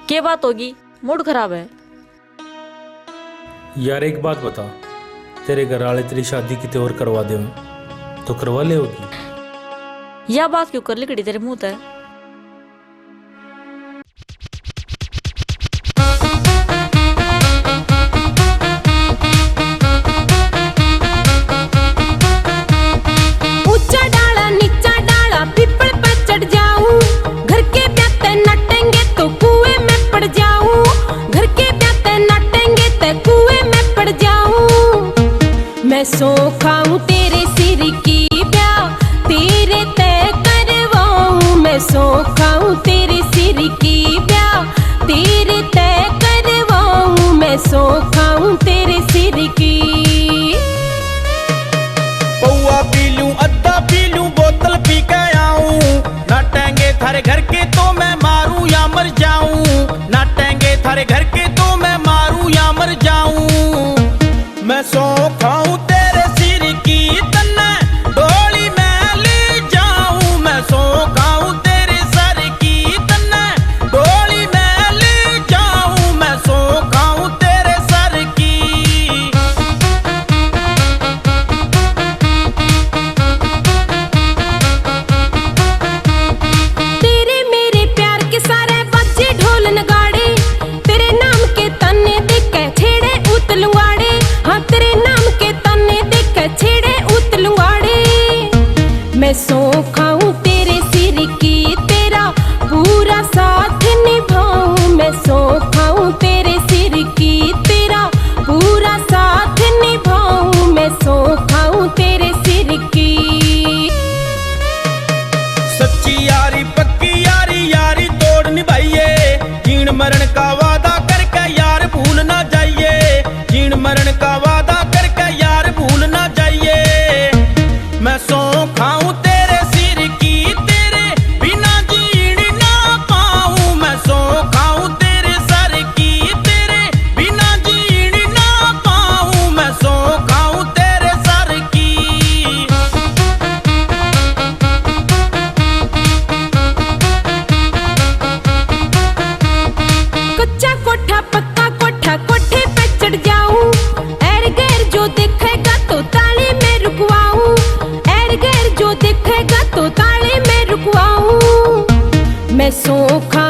क्या बात होगी, मूड खराब है? यार एक बात बता, तेरे घर वाले तेरी शादी कितने और करवा दे तो करवा ले होगी? यह बात क्यों कर लिकड़ी तेरे मुंह ते? ऊंचा डाला नीचा डाला पीपल पे चढ़ जाऊं, घर के प्याते नटेंगे तो कुएं में पड़ जाऊं, घर के प्याते नटेंगे तो कुएं में पड़ जाऊं। मैं सौ खाऊं तेरे सिर की ब्याह तेरे तय करवाऊं, मैं सौ खाऊं तेरे सिर की ब्याह तेरे तय करवाऊं, मैं सौ खाऊं तेरे सिर की। पौआ पी लूं अद्धा पी लूं बोतल पी के आऊं, नाटेंगे थारे घर के तो मैं मारूं या मर जाऊं, नाटेंगे थारे घर के तो मैं मारूं या मर जाऊं। मैं सौ खाऊं तेरे सिर की तन्ने डोली में ले जाऊं, मैं सौ खाऊं तेरे सर की तन्ने डोली में ले जाऊं, मैं सौ खाऊं तेरे सर की। तेरे मेरे प्यार के सारे बच्चे ढोल नगाड़े, तेरे नाम के तन्ने देख के छेड़े उतलुआड़े, हाँ तेरे नाम के तन्ने देख के छेड़े उतलुआड़े। मैं सौ खाऊं तेरे सिर की तेरा पूरा साथ निभाऊं, मैं सौ खाऊं तेरे सिर की तेरा पूरा साथ निभाऊं, मैं सौ खाऊं तेरे सिर की। सच्ची यारी पक्की यारी यारी तोड़ निभाइए, जीण मरण का वादा करके यार भूल ना जाइए, जीण मरण का वादा करके यार भूल ना जाइए। मैं सौ खाऊं तेरे सिर की तेरे बिना जीण ना पाऊं, मैं सौ खाऊं तेरे सर की तेरे बिना जीण ना पाऊं, मैं सौ खाऊं तेरे सर की। कच्चा कोठा पक्का कोठा कोठे पे चढ़ जाऊं, एर गैर जो देखेगा तो ताले में रुकवाऊं, एर गैर जो देखेगा तो ताले में रुकवाऊं। मैं सौ खा